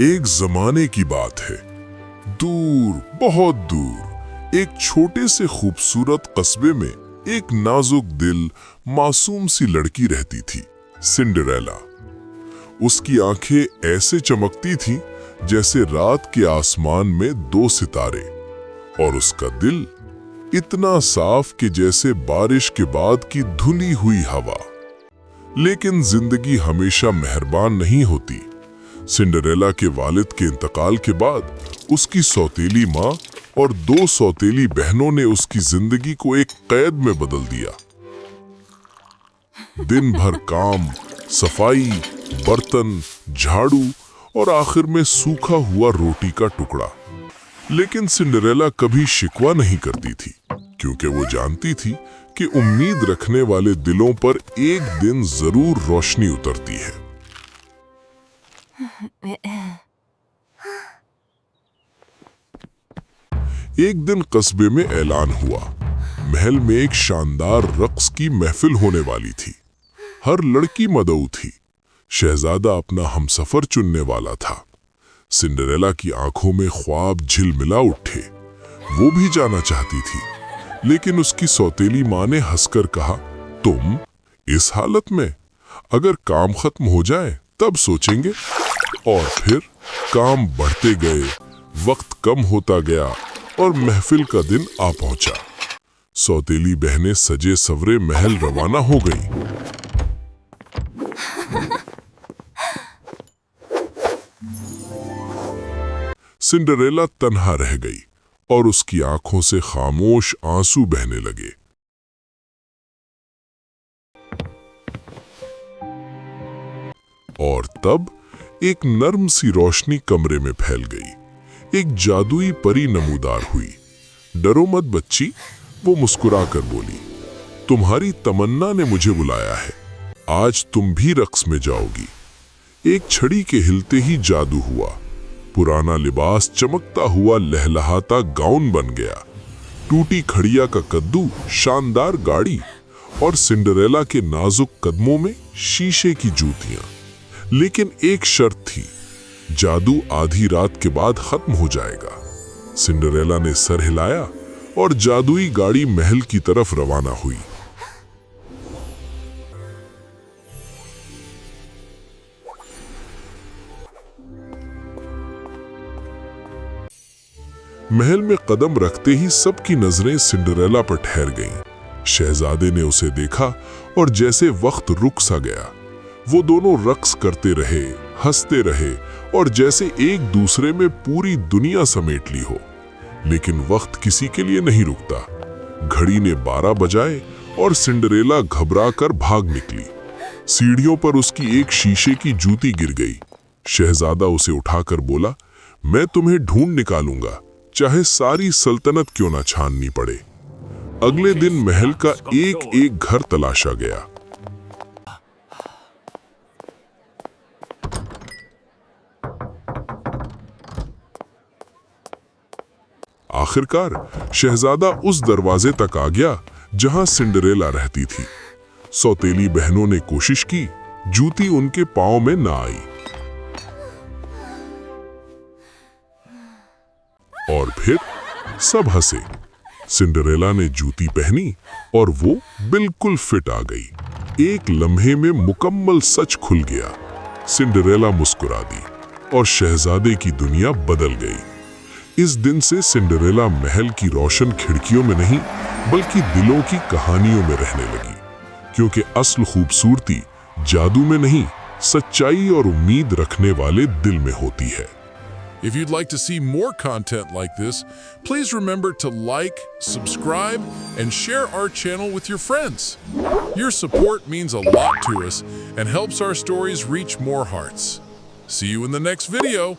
एक जमाने की बात है, दूर बहुत दूर एक छोटे से खूबसूरत कस्बे में एक नाजुक दिल मासूम सी लड़की रहती थी, सिंड्रेला। उसकी आंखें ऐसे चमकती थीं जैसे रात के आसमान में दो सितारे, और उसका दिल इतना साफ कि जैसे बारिश के बाद की धुली हुई हवा। लेकिन जिंदगी हमेशा मेहरबान नहीं होती। सिंड्रेला के वालिद के इंतकाल के बाद उसकी सौतेली माँ और दो सौतेली बहनों ने उसकी जिंदगी को एक कैद में बदल दिया। दिन भर काम, सफाई, बर्तन, झाड़ू और आखिर में सूखा हुआ रोटी का टुकड़ा। लेकिन सिंड्रेला कभी शिकवा नहीं करती थी, क्योंकि वो जानती थी कि उम्मीद रखने वाले दिलों पर एक दिन जरूर रोशनी उतरती है। एक दिन कस्बे में ऐलान हुआ, महल में एक शानदार रक्स की महफिल होने वाली थी। हर लड़की मदऊ थी। शहजादा अपना हमसफर चुनने वाला था। सिंड्रेला की आंखों में ख्वाब झिलमिला उठे। वो भी जाना चाहती थी, लेकिन उसकी सौतेली माँ ने हंसकर कहा, तुम इस हालत में? अगर काम खत्म हो जाए तब सोचेंगे। और फिर काम बढ़ते गए, वक्त कम होता गया और महफिल का दिन आ पहुंचा। सौतेली बहनें सजे सवरे महल रवाना हो गई। सिंड्रेला तन्हा रह गई और उसकी आंखों से खामोश आंसू बहने लगे। और तब एक नर्म सी रोशनी कमरे में फैल गई। एक जादुई परी नमूदार हुई। डरो मत बच्ची, वो मुस्कुराकर बोली, तुम्हारी तमन्ना ने मुझे बुलाया है। आज तुम भी रक्स में जाओगी। एक छड़ी के हिलते ही जादू हुआ। पुराना लिबास चमकता हुआ लहलहाता गाउन बन गया। टूटी खड़िया का कद्दू शानदार गाड़ी, और सिंड्रेला के नाजुक कदमों में शीशे की जूतियां। लेकिन एक शर्त थी, जादू आधी रात के बाद खत्म हो जाएगा। सिंड्रेला ने सर हिलाया और जादुई गाड़ी महल की तरफ रवाना हुई। महल में कदम रखते ही सबकी नजरें सिंड्रेला पर ठहर गईं। शहजादे ने उसे देखा और जैसे वक्त रुक सा गया। वो दोनों रक्स करते रहे, हंसते रहे और जैसे एक दूसरे में पूरी दुनिया समेट ली हो। लेकिन वक्त किसी के लिए नहीं रुकता। घड़ी ने 12 बजाए और सिंड्रेला घबराकर भाग निकली। सीढ़ियों पर उसकी एक शीशे की जूती गिर गई। शहजादा उसे उठाकर बोला, मैं तुम्हें ढूंढ निकालूंगा, चाहे सारी सल्तनत क्यों ना छाननी पड़े। अगले दिन महल का एक एक घर तलाशा गया। आखिरकार शहजादा उस दरवाजे तक आ गया जहां सिंड्रेला रहती थी। सौतेली बहनों ने कोशिश की, जूती उनके पांव में ना आई। और फिर सब हंसे। सिंड्रेला ने जूती पहनी और वो बिल्कुल फिट आ गई। एक लम्हे में मुकम्मल सच खुल गया। सिंड्रेला मुस्कुरा दी और शहजादे की दुनिया बदल गई। इस दिन से सिंड्रेला महल की रोशन खिड़कियों में नहीं, बल्कि दिलों की कहानियों में रहने लगी। क्योंकि असल खूबसूरती जादू में नहीं, सच्चाई और उम्मीद रखने वाले दिल में होती है। If you'd like to see more content like this, please remember to like, subscribe, and share our channel with your friends. Your support means a lot to us and helps our stories reach more hearts. See you in the next video.